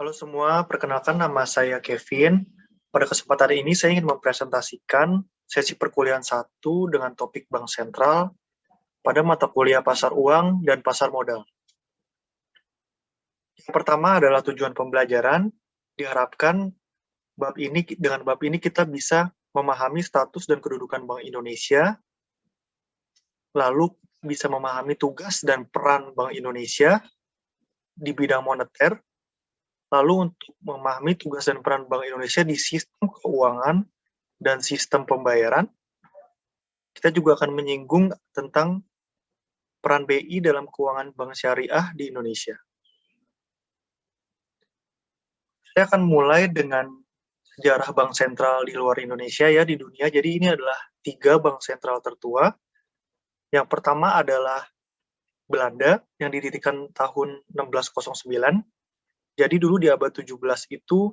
Halo semua, perkenalkan nama saya Kevin. Pada kesempatan ini saya ingin mempresentasikan sesi perkuliahan 1 dengan topik Bank Sentral pada mata kuliah Pasar Uang dan Pasar Modal. Yang pertama adalah tujuan pembelajaran. Diharapkan dengan bab ini kita bisa memahami status dan kedudukan Bank Indonesia, lalu bisa memahami tugas dan peran Bank Indonesia di bidang moneter, lalu untuk memahami tugas dan peran Bank Indonesia di sistem keuangan dan sistem pembayaran, kita juga akan menyinggung tentang peran BI dalam keuangan bank syariah di Indonesia. Saya akan mulai dengan sejarah bank sentral di luar Indonesia ya, di dunia. Jadi ini adalah 3 bank sentral tertua. Yang pertama adalah Belanda yang didirikan tahun 1609. Jadi dulu di abad 17 itu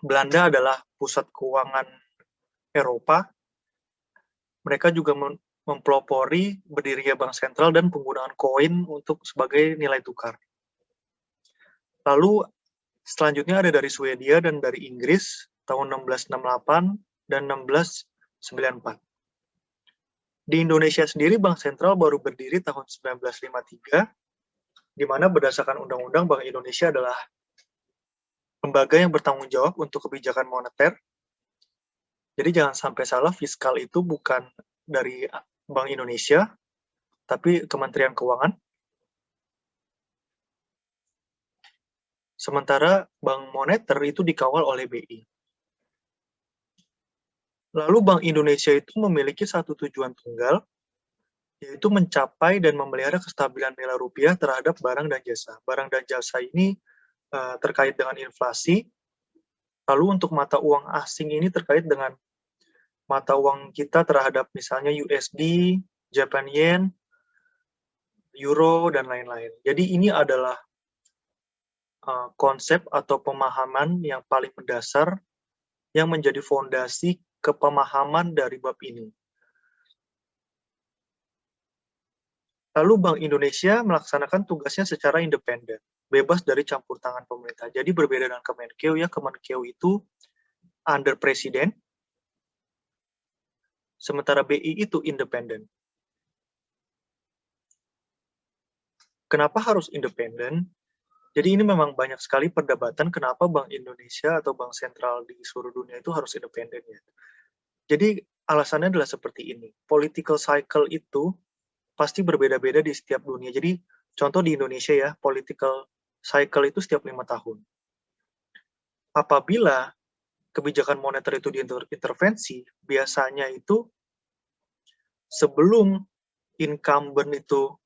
Belanda adalah pusat keuangan Eropa. Mereka juga mempelopori berdirinya bank sentral dan penggunaan koin untuk sebagai nilai tukar. Lalu selanjutnya ada dari Swedia dan dari Inggris tahun 1668 dan 1694. Di Indonesia sendiri Bank Sentral baru berdiri tahun 1953, di mana berdasarkan Undang-Undang Bank Indonesia adalah lembaga yang bertanggung jawab untuk kebijakan moneter. Jadi jangan sampai salah, fiskal itu bukan dari Bank Indonesia, tapi Kementerian Keuangan. Sementara Bank Moneter itu dikawal oleh BI. Lalu Bank Indonesia itu memiliki satu tujuan tunggal, yaitu mencapai dan memelihara kestabilan nilai rupiah terhadap barang dan jasa. Barang dan jasa ini terkait dengan inflasi. Lalu untuk mata uang asing ini terkait dengan mata uang kita terhadap misalnya USD, Japan Yen, Euro, dan lain-lain. Jadi ini adalah konsep atau pemahaman yang paling mendasar yang menjadi fondasi kepemahaman dari bab ini. Lalu Bank Indonesia melaksanakan tugasnya secara independen, bebas dari campur tangan pemerintah. Jadi berbeda dengan Kemenkeu ya, Kemenkeu itu under presiden, sementara BI itu independen. Kenapa harus independen? Jadi ini memang banyak sekali perdebatan kenapa Bank Indonesia atau Bank Sentral di seluruh dunia itu harus independen ya. Jadi alasannya adalah seperti ini. Political cycle itu pasti berbeda-beda di setiap dunia. Jadi contoh di Indonesia ya, political cycle itu setiap 5 tahun. Apabila kebijakan moneter itu diintervensi, biasanya itu sebelum incumbent itu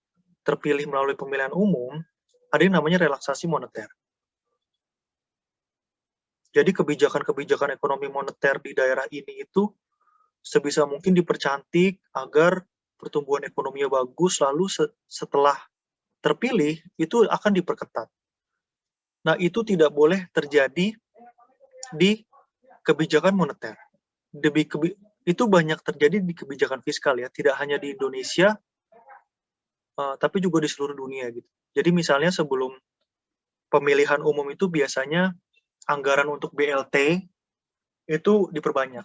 terpilih melalui pemilihan umum, ada yang namanya relaksasi moneter. Jadi kebijakan-kebijakan ekonomi moneter di daerah ini itu sebisa mungkin dipercantik agar pertumbuhan ekonominya bagus, lalu setelah terpilih itu akan diperketat. Nah, itu tidak boleh terjadi di kebijakan moneter. Itu banyak terjadi di kebijakan fiskal ya, tidak hanya di Indonesia, tapi juga di seluruh dunia gitu. Jadi misalnya sebelum pemilihan umum itu biasanya anggaran untuk BLT itu diperbanyak.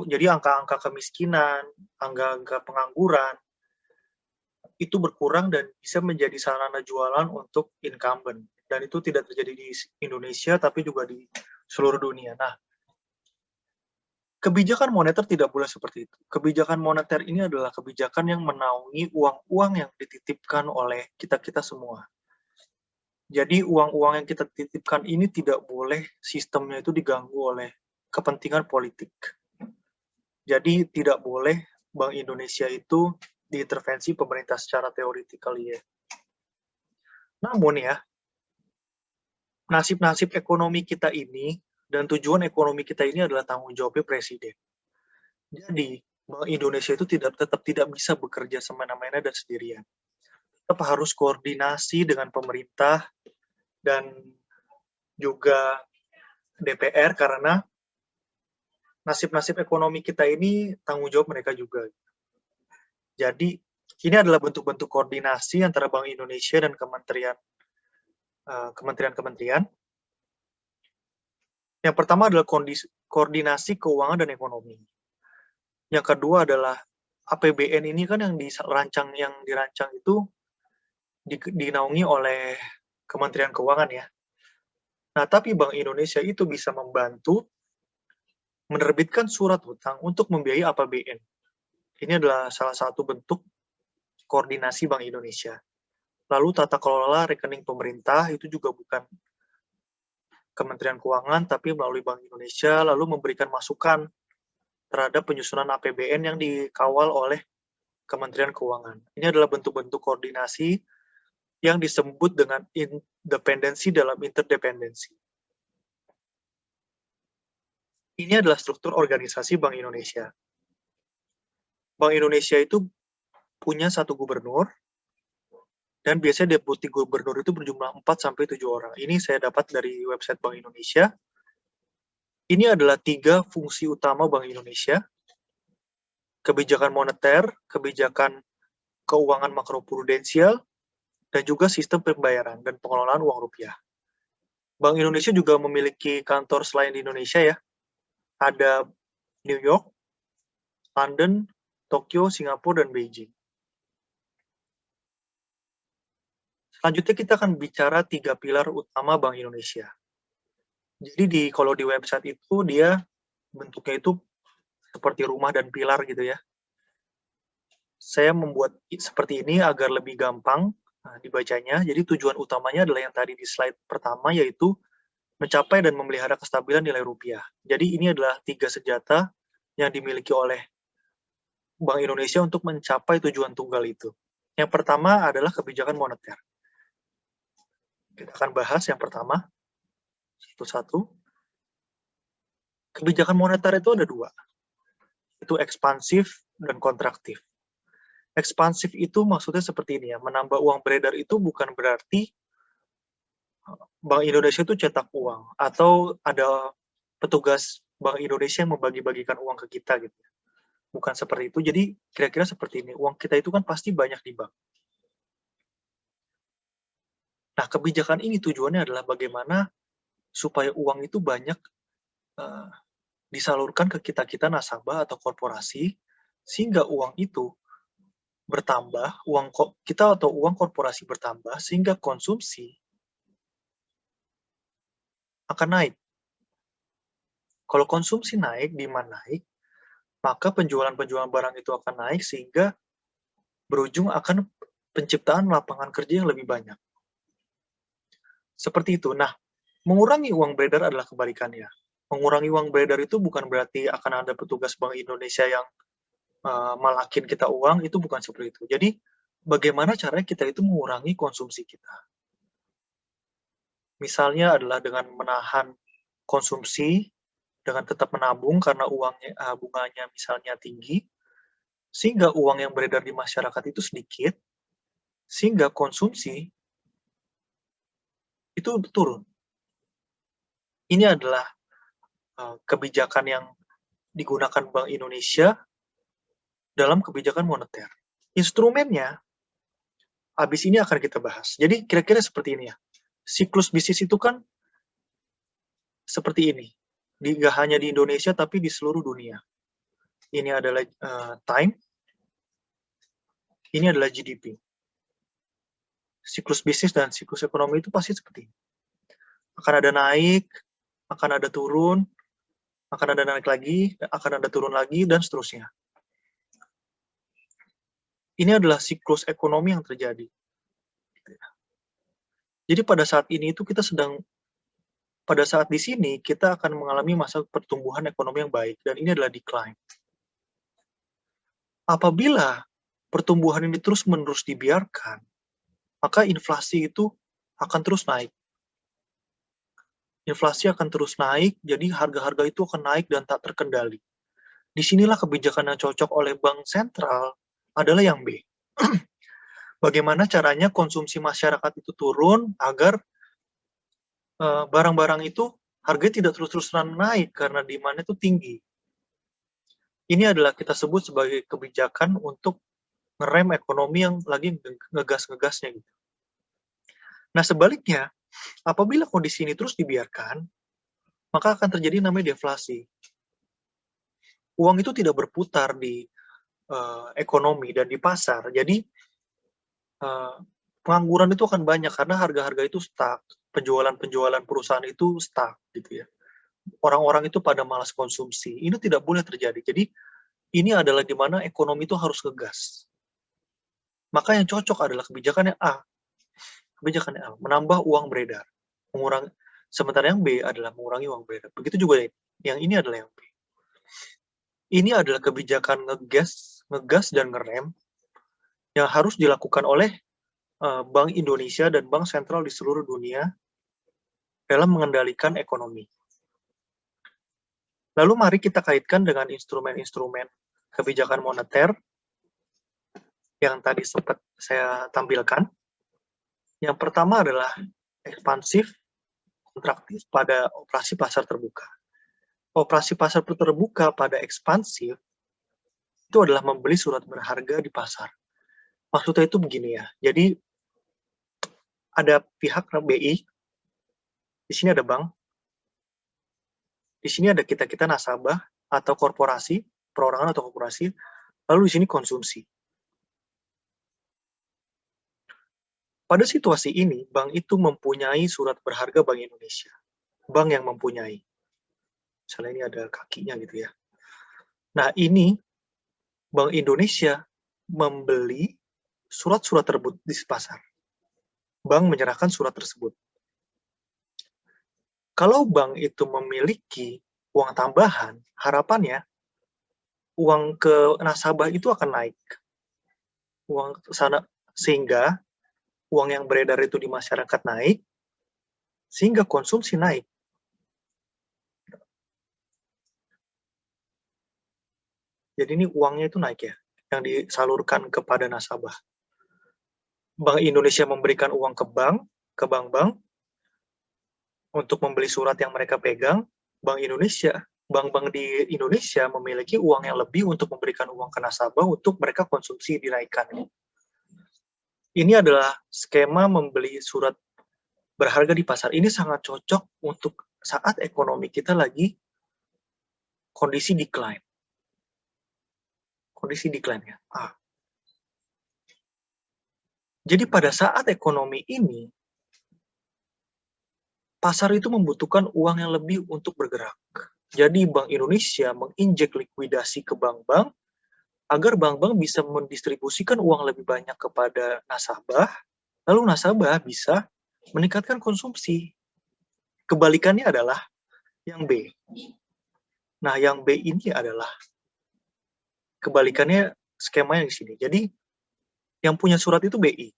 Jadi angka-angka kemiskinan, angka-angka pengangguran, itu berkurang dan bisa menjadi sarana jualan untuk incumbent. Dan itu tidak terjadi di Indonesia, tapi juga di seluruh dunia. Nah, kebijakan moneter tidak boleh seperti itu. Kebijakan moneter ini adalah kebijakan yang menaungi uang-uang yang dititipkan oleh kita-kita semua. Jadi uang-uang yang kita titipkan ini tidak boleh sistemnya itu diganggu oleh kepentingan politik. Jadi tidak boleh Bank Indonesia itu diintervensi pemerintah secara teoretikal ya. Namun ya, nasib-nasib ekonomi kita ini dan tujuan ekonomi kita ini adalah tanggung jawabnya presiden. Jadi Bank Indonesia itu tetap tidak bisa bekerja semena-mena dan sendirian. Tetap harus koordinasi dengan pemerintah dan juga DPR karena nasib-nasib ekonomi kita ini tanggung jawab mereka juga. Jadi ini adalah bentuk-bentuk koordinasi antara Bank Indonesia dan kementerian-kementerian. Yang pertama adalah koordinasi keuangan dan ekonomi. Yang kedua adalah APBN ini kan yang dirancang itu dinaungi oleh Kementerian Keuangan ya. Nah, tapi Bank Indonesia itu bisa membantu menerbitkan surat hutang untuk membiayai APBN. Ini adalah salah satu bentuk koordinasi Bank Indonesia. Lalu tata kelola rekening pemerintah itu juga bukan Kementerian Keuangan, tapi melalui Bank Indonesia, lalu memberikan masukan terhadap penyusunan APBN yang dikawal oleh Kementerian Keuangan. Ini adalah bentuk-bentuk koordinasi yang disebut dengan independensi dalam interdependensi. Ini adalah struktur organisasi Bank Indonesia. Bank Indonesia itu punya satu gubernur, dan biasanya deputi gubernur itu berjumlah 4-7 orang. Ini saya dapat dari website Bank Indonesia. Ini adalah 3 fungsi utama Bank Indonesia: kebijakan moneter, kebijakan keuangan makroprudensial, dan juga sistem pembayaran dan pengelolaan uang rupiah. Bank Indonesia juga memiliki kantor selain di Indonesia ya. Ada New York, London, Tokyo, Singapura, dan Beijing. Selanjutnya kita akan bicara 3 pilar utama Bank Indonesia. Jadi kalau di website itu dia bentuknya itu seperti rumah dan pilar gitu ya. Saya membuat seperti ini agar lebih gampang dibacanya. Jadi tujuan utamanya adalah yang tadi di slide pertama, yaitu mencapai dan memelihara kestabilan nilai rupiah. Jadi ini adalah 3 senjata yang dimiliki oleh Bank Indonesia untuk mencapai tujuan tunggal itu. Yang pertama adalah kebijakan moneter. Kita akan bahas yang pertama satu-satu. Kebijakan moneter itu ada 2. Itu ekspansif dan kontraktif. Ekspansif itu maksudnya seperti ini ya, menambah uang beredar itu bukan berarti Bank Indonesia itu cetak uang, atau ada petugas Bank Indonesia yang membagi-bagikan uang ke kita gitu. Bukan seperti itu. Jadi kira-kira seperti ini, uang kita itu kan pasti banyak di bank. Nah, kebijakan ini tujuannya adalah bagaimana supaya uang itu banyak disalurkan ke kita-kita nasabah atau korporasi, sehingga uang itu bertambah, uang kita atau uang korporasi bertambah, sehingga konsumsi akan naik. Kalau konsumsi naik, demand naik, maka penjualan-penjualan barang itu akan naik, sehingga berujung akan penciptaan lapangan kerja yang lebih banyak. Seperti itu. Nah, mengurangi uang beredar adalah kebalikannya. Mengurangi uang beredar itu bukan berarti akan ada petugas Bank Indonesia yang malakin kita uang, itu bukan seperti itu. Jadi, bagaimana caranya kita itu mengurangi konsumsi kita? Misalnya adalah dengan menahan konsumsi, dengan tetap menabung karena bunganya misalnya tinggi, sehingga uang yang beredar di masyarakat itu sedikit, sehingga konsumsi itu turun. Ini adalah kebijakan yang digunakan Bank Indonesia dalam kebijakan moneter. Instrumennya, habis ini akan kita bahas. Jadi kira-kira seperti ini ya. Siklus bisnis itu kan seperti ini. Nggak hanya di Indonesia, tapi di seluruh dunia. Ini adalah time, ini adalah GDP. Siklus bisnis dan siklus ekonomi itu pasti seperti ini. Akan ada naik, akan ada turun, akan ada naik lagi, akan ada turun lagi, dan seterusnya. Ini adalah siklus ekonomi yang terjadi. Jadi pada saat ini itu pada saat di sini kita akan mengalami masa pertumbuhan ekonomi yang baik, dan ini adalah decline. Apabila pertumbuhan ini terus-menerus dibiarkan, maka inflasi itu akan terus naik. Inflasi akan terus naik, jadi harga-harga itu akan naik dan tak terkendali. Disinilah kebijakan yang cocok oleh Bank Sentral adalah yang B. Bagaimana caranya konsumsi masyarakat itu turun agar barang-barang itu harganya tidak terus-terusan naik karena demand-nya itu tinggi. Ini adalah kita sebut sebagai kebijakan untuk ngerem ekonomi yang lagi ngegas-ngegasnya gitu. Nah, sebaliknya, apabila kondisi ini terus dibiarkan, maka akan terjadi namanya deflasi. Uang itu tidak berputar di ekonomi dan di pasar. Jadi pengangguran itu akan banyak karena harga-harga itu stuck, penjualan perusahaan itu stuck gitu ya. Orang-orang itu pada malas konsumsi. Ini tidak boleh terjadi. Jadi ini adalah di mana ekonomi itu harus ngegas. Maka yang cocok adalah kebijakan yang A. Kebijakan yang A, menambah uang beredar. Sementara yang B adalah mengurangi uang beredar. Begitu juga yang ini adalah yang B. Ini adalah kebijakan ngegas dan ngerem yang harus dilakukan oleh Bank Indonesia dan bank sentral di seluruh dunia dalam mengendalikan ekonomi. Lalu mari kita kaitkan dengan instrumen-instrumen kebijakan moneter yang tadi sempat saya tampilkan. Yang pertama adalah ekspansif, kontraktif pada operasi pasar terbuka. Operasi pasar terbuka pada ekspansif itu adalah membeli surat berharga di pasar. Maksudnya itu begini ya, jadi ada pihak BI, di sini ada bank, di sini ada kita-kita nasabah atau korporasi, perorangan atau korporasi, lalu di sini konsumsi. Pada situasi ini, bank itu mempunyai surat berharga Bank Indonesia. Bank yang mempunyai. Misalnya ini ada kakinya gitu ya. Nah ini, Bank Indonesia membeli surat-surat tersebut di pasar. Bank menyerahkan surat tersebut. Kalau bank itu memiliki uang tambahan, harapannya uang ke nasabah itu akan naik. Uang ke sana, sehingga uang yang beredar itu di masyarakat naik, sehingga konsumsi naik. Jadi ini uangnya itu naik ya, yang disalurkan kepada nasabah. Bank Indonesia memberikan uang ke bank-bank, untuk membeli surat yang mereka pegang. Bank-bank di Indonesia memiliki uang yang lebih untuk memberikan uang ke nasabah untuk mereka konsumsi dinaikkan. Ini adalah skema membeli surat berharga di pasar. Ini sangat cocok untuk saat ekonomi kita lagi kondisi decline. Kondisi decline ya. Jadi pada saat ekonomi ini, pasar itu membutuhkan uang yang lebih untuk bergerak. Jadi Bank Indonesia menginjek likuidasi ke bank-bank agar bank-bank bisa mendistribusikan uang lebih banyak kepada nasabah, lalu nasabah bisa meningkatkan konsumsi. Kebalikannya adalah yang B. Nah, yang B ini adalah kebalikannya skema yang di sini. Jadi yang punya surat itu BI.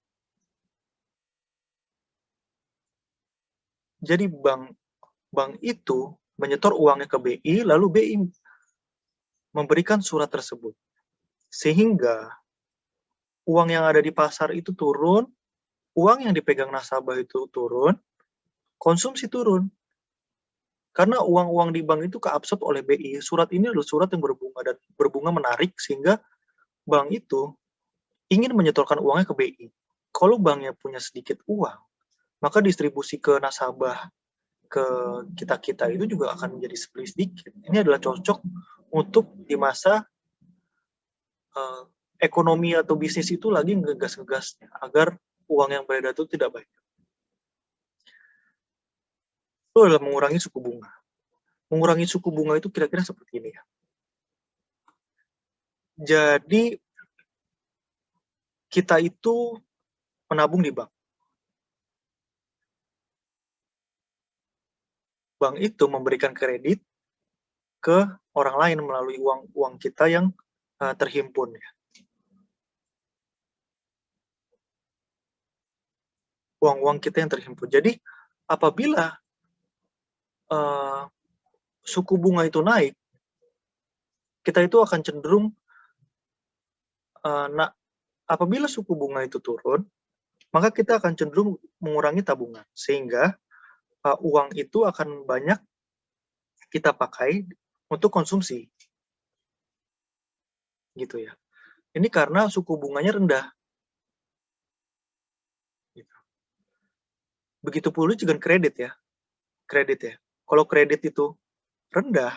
Jadi bank itu menyetor uangnya ke BI, lalu BI memberikan surat tersebut. Sehingga uang yang ada di pasar itu turun, uang yang dipegang nasabah itu turun, konsumsi turun. Karena uang-uang di bank itu keabsorb oleh BI. Surat ini adalah surat yang berbunga dan berbunga menarik, sehingga bank itu ingin menyetorkan uangnya ke BI. Kalau banknya punya sedikit uang, maka distribusi ke nasabah, ke kita-kita itu juga akan menjadi sedikit. Ini adalah cocok untuk di masa ekonomi atau bisnis itu lagi ngegas-ngegasnya, agar uang yang beredar itu tidak banyak. Itu adalah mengurangi suku bunga. Mengurangi suku bunga itu kira-kira seperti ini ya. Jadi kita itu menabung di bank. Bank itu memberikan kredit ke orang lain melalui uang kita yang terhimpun ya. Uang-uang kita yang terhimpun. Jadi apabila suku bunga itu naik, kita itu akan cenderung apabila suku bunga itu turun, maka kita akan cenderung mengurangi tabungan, sehingga uang itu akan banyak kita pakai untuk konsumsi. Gitu ya. Ini karena suku bunganya rendah. Gitu. Begitu pula dengan kredit ya. Kredit ya. Kalau kredit itu rendah,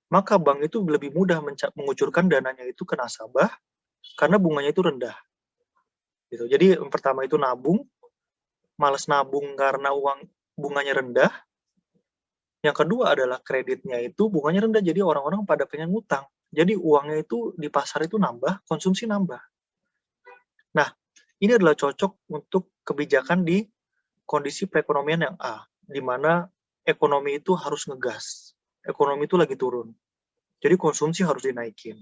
maka bank itu lebih mudah mengucurkan dananya itu ke nasabah karena bunganya itu rendah. Gitu. Jadi yang pertama itu nabung, males nabung karena uang bunganya rendah. Yang kedua adalah kreditnya itu bunganya rendah, jadi orang-orang pada pengen ngutang. Jadi uangnya itu di pasar itu nambah, konsumsi nambah. Nah, ini adalah cocok untuk kebijakan di kondisi perekonomian yang A, di mana ekonomi itu harus ngegas. Ekonomi itu lagi turun. Jadi konsumsi harus dinaikin.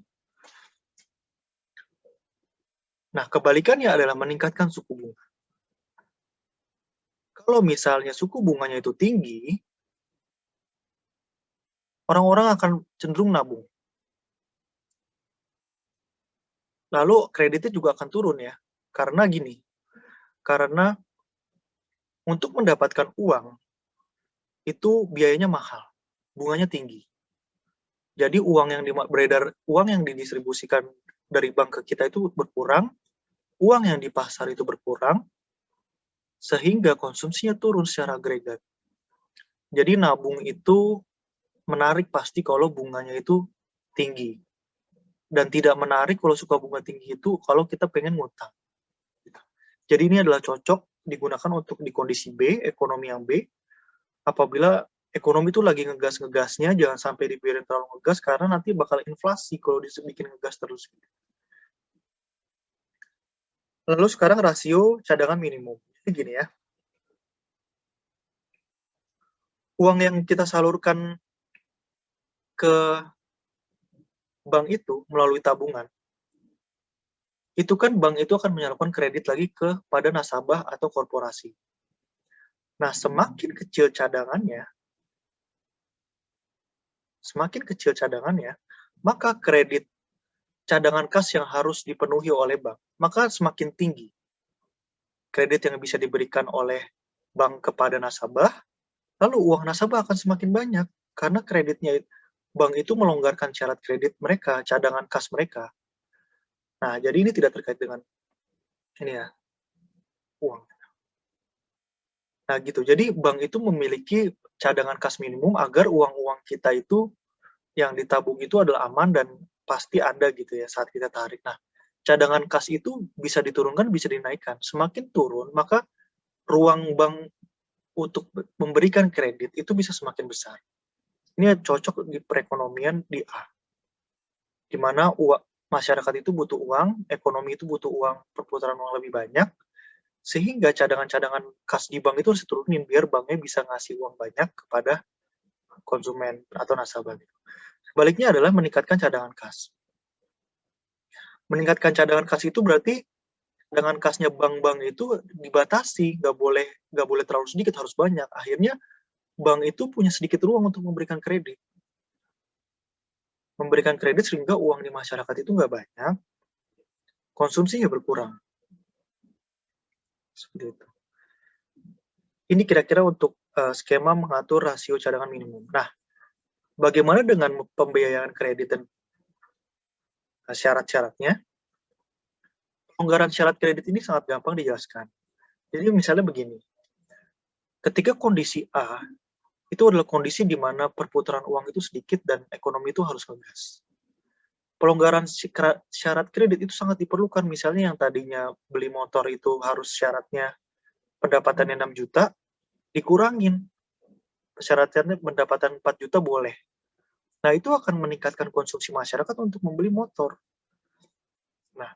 Nah, kebalikannya adalah meningkatkan suku bunga. Kalau misalnya suku bunganya itu tinggi, orang-orang akan cenderung nabung. Lalu kreditnya juga akan turun ya. Karena gini, karena untuk mendapatkan uang itu biayanya mahal, bunganya tinggi. Jadi uang yang beredar, uang yang didistribusikan dari bank ke kita itu berkurang, uang yang di pasar itu berkurang, sehingga konsumsinya turun secara agregat. Jadi nabung itu menarik pasti kalau bunganya itu tinggi. Dan tidak menarik kalau suka bunga tinggi itu kalau kita pengen ngutang. Jadi ini adalah cocok digunakan untuk di kondisi B, ekonomi yang B, apabila ekonomi itu lagi ngegas-ngegasnya, jangan sampai dibiarin terlalu ngegas, karena nanti bakal inflasi kalau dibikin ngegas terus. Lalu sekarang rasio cadangan minimum. Jadi gini ya, uang yang kita salurkan ke bank itu melalui tabungan, itu kan bank itu akan menyalurkan kredit lagi kepada nasabah atau korporasi. Nah, semakin kecil cadangannya, maka kredit cadangan kas yang harus dipenuhi oleh bank, maka semakin tinggi kredit yang bisa diberikan oleh bank kepada nasabah, lalu uang nasabah akan semakin banyak, karena kreditnya bank itu melonggarkan syarat kredit mereka, cadangan kas mereka. Nah, jadi ini tidak terkait dengan ini ya, uang. Nah, gitu. Jadi bank itu memiliki cadangan kas minimum agar uang-uang kita itu yang ditabung itu adalah aman dan pasti ada gitu ya saat kita tarik. Nah, cadangan kas itu bisa diturunkan, bisa dinaikkan. Semakin turun, maka ruang bank untuk memberikan kredit itu bisa semakin besar. Ini cocok di perekonomian di A, di mana masyarakat itu butuh uang, ekonomi itu butuh uang, perputaran uang lebih banyak, sehingga cadangan-cadangan kas di bank itu harus diturunin biar banknya bisa ngasih uang banyak kepada konsumen atau nasabah. Sebaliknya adalah meningkatkan cadangan kas. Meningkatkan cadangan kas itu berarti dengan kasnya bank-bank itu dibatasi, nggak boleh terlalu sedikit, harus banyak. Akhirnya bank itu punya sedikit ruang untuk memberikan kredit. Memberikan kredit sehingga uang di masyarakat itu nggak banyak, konsumsinya berkurang. Seperti itu. Ini kira-kira untuk skema mengatur rasio cadangan minimum. Nah, bagaimana dengan pembiayaan kredit dan syarat-syaratnya? Pelonggaran syarat kredit ini sangat gampang dijelaskan. Jadi misalnya begini, ketika kondisi A, itu adalah kondisi di mana perputaran uang itu sedikit dan ekonomi itu harus ngegas. Pelonggaran syarat kredit itu sangat diperlukan. Misalnya yang tadinya beli motor itu harus syaratnya pendapatannya 6 juta, dikurangin. Syaratnya pendapatan 4 juta boleh. Nah, itu akan meningkatkan konsumsi masyarakat untuk membeli motor. Nah,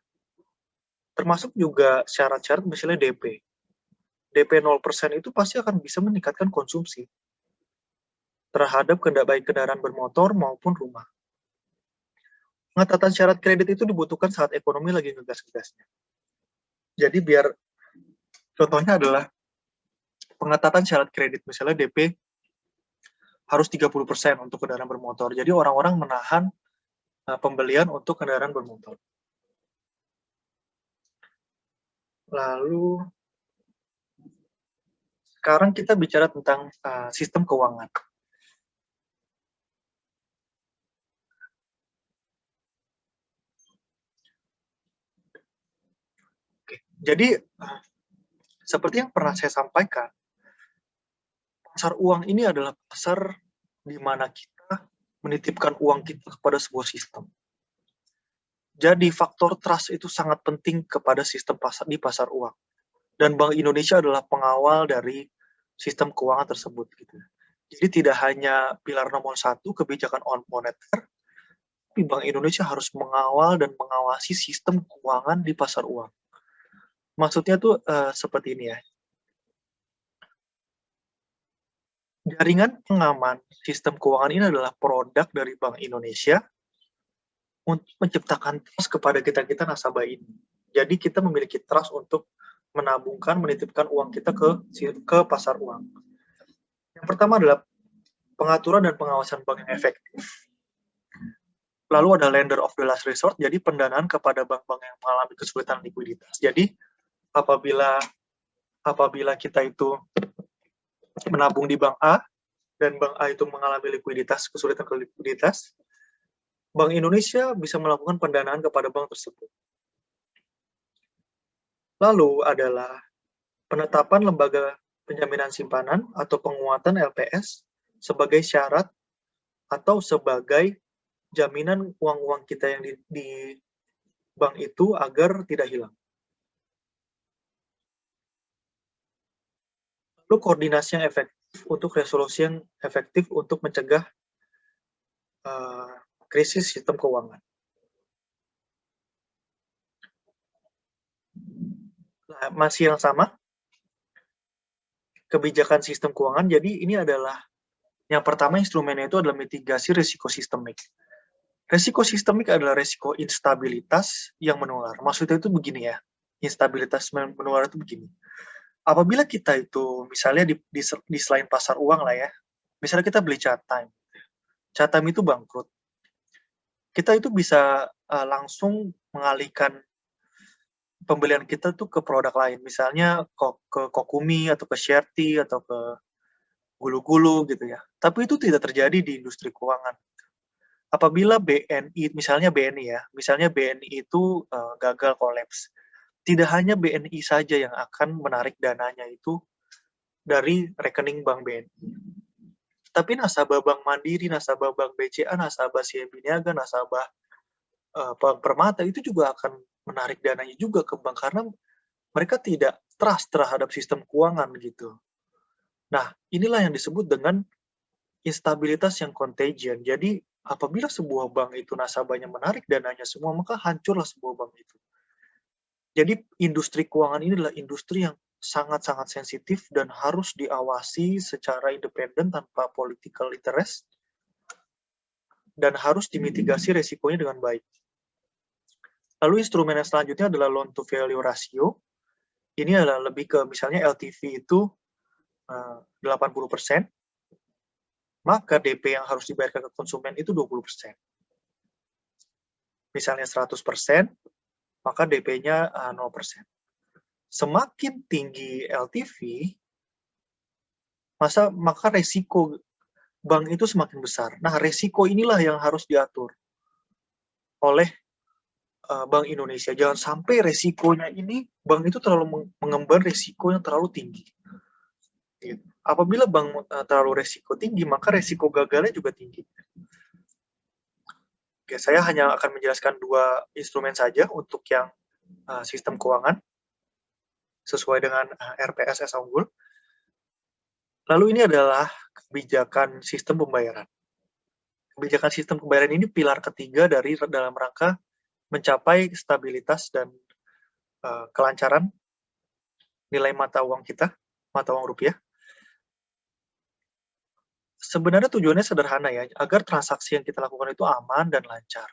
termasuk juga syarat-syarat misalnya DP. DP 0% itu pasti akan bisa meningkatkan konsumsi terhadap baik kendaraan bermotor maupun rumah. Pengetatan syarat kredit itu dibutuhkan saat ekonomi lagi ngegas-ngegasnya. Jadi biar contohnya adalah pengetatan syarat kredit, misalnya DP harus 30% untuk kendaraan bermotor. Jadi orang-orang menahan pembelian untuk kendaraan bermotor. Lalu sekarang kita bicara tentang sistem keuangan. Oke. Jadi seperti yang pernah saya sampaikan, pasar uang ini adalah pasar di mana kita menitipkan uang kita kepada sebuah sistem. Jadi faktor trust itu sangat penting kepada sistem pasar di pasar uang. Dan Bank Indonesia adalah pengawal dari sistem keuangan tersebut. Gitu. Jadi tidak hanya pilar nomor 1 kebijakan on moneter, tapi Bank Indonesia harus mengawal dan mengawasi sistem keuangan di pasar uang. Maksudnya tuh seperti ini ya. Jaringan pengaman sistem keuangan ini adalah produk dari Bank Indonesia untuk menciptakan trust kepada kita nasabah ini. Jadi kita memiliki trust untuk menabungkan, menitipkan uang kita ke pasar uang. Yang pertama adalah pengaturan dan pengawasan bank yang efektif. Lalu ada lender of the last resort, jadi pendanaan kepada bank-bank yang mengalami kesulitan likuiditas. Jadi apabila kita itu menabung di bank A dan bank A itu mengalami kesulitan likuiditas, Bank Indonesia bisa melakukan pendanaan kepada bank tersebut. Lalu adalah penetapan lembaga penjaminan simpanan atau penguatan LPS sebagai syarat atau sebagai jaminan uang-uang kita yang di bank itu agar tidak hilang. Lalu koordinasi yang efektif untuk resolusi yang efektif untuk mencegah krisis sistem keuangan. Nah, masih yang sama, kebijakan sistem keuangan. Jadi ini adalah yang pertama instrumennya itu adalah mitigasi risiko sistemik. Risiko sistemik adalah risiko instabilitas yang menular. Maksudnya itu begini ya, instabilitas menular itu begini. Apabila kita itu misalnya di selain pasar uang lah ya, misalnya kita beli Chatham itu bangkrut. Kita itu bisa langsung mengalihkan pembelian kita tuh ke produk lain, misalnya ke Kokumi atau ke Sherty atau ke Gulu-Gulu gitu ya. Tapi itu tidak terjadi di industri keuangan. Apabila misalnya BNI itu gagal kolaps, tidak hanya BNI saja yang akan menarik dananya itu dari rekening Bank BNI. Tapi nasabah Bank Mandiri, nasabah Bank BCA, nasabah CIMB Niaga, nasabah Bank Permata itu juga akan menarik dananya juga ke bank karena mereka tidak trust terhadap sistem keuangan gitu. Nah, inilah yang disebut dengan instabilitas yang contagion. Jadi, apabila sebuah bank itu nasabahnya menarik dananya semua, maka hancurlah sebuah bank itu. Jadi, industri keuangan ini adalah industri yang sangat-sangat sensitif dan harus diawasi secara independen tanpa political interest dan harus dimitigasi resikonya dengan baik. Lalu instrumen yang selanjutnya adalah loan to value ratio. Ini adalah lebih ke misalnya LTV itu 80%, maka DP yang harus dibayarkan ke konsumen itu 20%. Misalnya 100%, maka DP-nya 0%. Semakin tinggi LTV, maka resiko bank itu semakin besar. Nah, resiko inilah yang harus diatur oleh Bank Indonesia. Jangan sampai resikonya ini, bank itu terlalu mengemban resiko yang terlalu tinggi. Apabila bank terlalu resiko tinggi, maka resiko gagalnya juga tinggi. Oke, saya hanya akan menjelaskan 2 instrumen saja untuk yang sistem keuangan sesuai dengan RPSS unggul. Lalu ini adalah kebijakan sistem pembayaran. Kebijakan sistem pembayaran ini pilar ketiga dalam rangka mencapai stabilitas dan kelancaran nilai mata uang kita, mata uang rupiah. Sebenarnya tujuannya sederhana ya, agar transaksi yang kita lakukan itu aman dan lancar.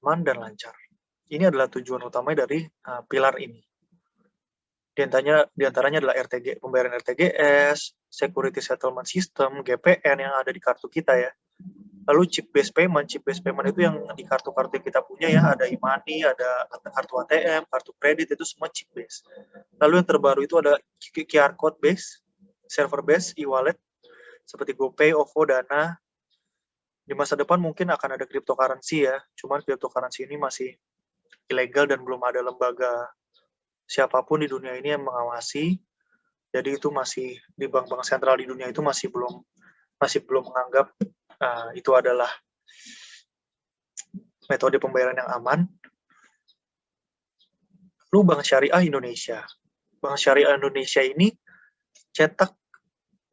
Aman dan lancar. Ini adalah tujuan utama dari pilar ini. Di antaranya adalah RTG, pembayaran RTGS, Security Settlement System, GPN yang ada di kartu kita ya. Lalu chip-based payment itu yang di kartu-kartu yang kita punya ya, ada e-money, ada kartu ATM, kartu kredit, itu semua chip-based. Lalu yang terbaru itu ada QR code-based, server-based, e-wallet, seperti GoPay, OVO, Dana. Di masa depan mungkin akan ada cryptocurrency ya, cuman cryptocurrency ini masih ilegal dan belum ada lembaga siapapun di dunia ini yang mengawasi. Jadi itu masih di bank-bank sentral di dunia itu masih belum menganggap itu adalah metode pembayaran yang aman. Lalu Bank Syariah Indonesia. Bank Syariah Indonesia ini cetak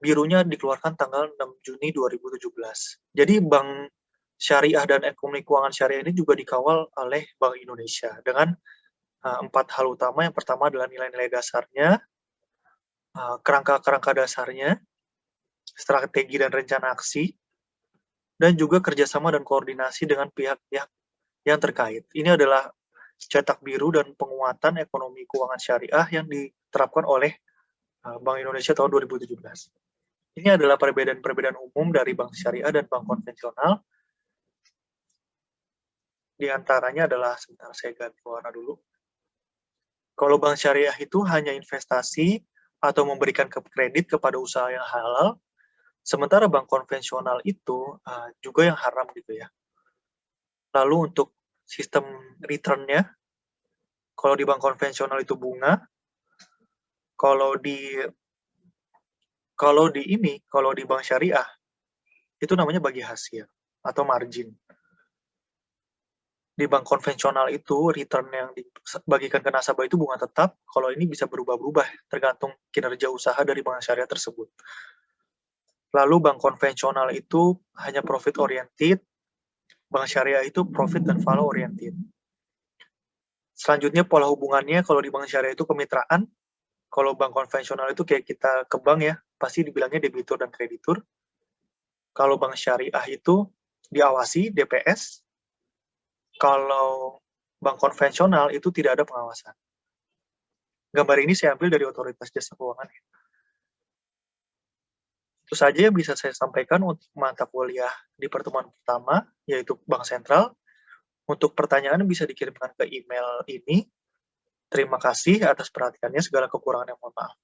birunya dikeluarkan tanggal 6 Juni 2017. Jadi Bank Syariah dan ekonomi keuangan syariah ini juga dikawal oleh Bank Indonesia dengan 4 hal utama. Yang pertama adalah nilai-nilai dasarnya, kerangka-kerangka dasarnya, strategi dan rencana aksi, dan juga kerjasama dan koordinasi dengan pihak-pihak yang terkait. Ini adalah cetak biru dan penguatan ekonomi keuangan syariah yang diterapkan oleh Bank Indonesia tahun 2017. Ini adalah perbedaan-perbedaan umum dari bank syariah dan bank konvensional. Di antaranya adalah, sebentar saya ganti warna dulu. Kalau bank syariah itu hanya investasi atau memberikan kredit kepada usaha yang halal, sementara bank konvensional itu juga yang haram gitu ya. Lalu untuk sistem return-nya, kalau di bank konvensional itu bunga, kalau di bank syariah itu namanya bagi hasil atau margin. Di bank konvensional itu return yang dibagikan ke nasabah itu bunga tetap, kalau ini bisa berubah-ubah tergantung kinerja usaha dari bank syariah tersebut. Lalu bank konvensional itu hanya profit oriented, bank syariah itu profit dan value oriented. Selanjutnya pola hubungannya, kalau di bank syariah itu kemitraan, kalau bank konvensional itu kayak kita ke bank ya, pasti dibilangnya debitur dan kreditur. Kalau bank syariah itu diawasi, DPS. Kalau bank konvensional itu tidak ada pengawasan. Gambar ini saya ambil dari Otoritas Jasa Keuangan. Itu saja yang bisa saya sampaikan untuk mata kuliah di pertemuan pertama, yaitu Bank Sentral. Untuk pertanyaan bisa dikirimkan ke email ini. Terima kasih atas perhatiannya, segala kekurangan yang mohon maaf.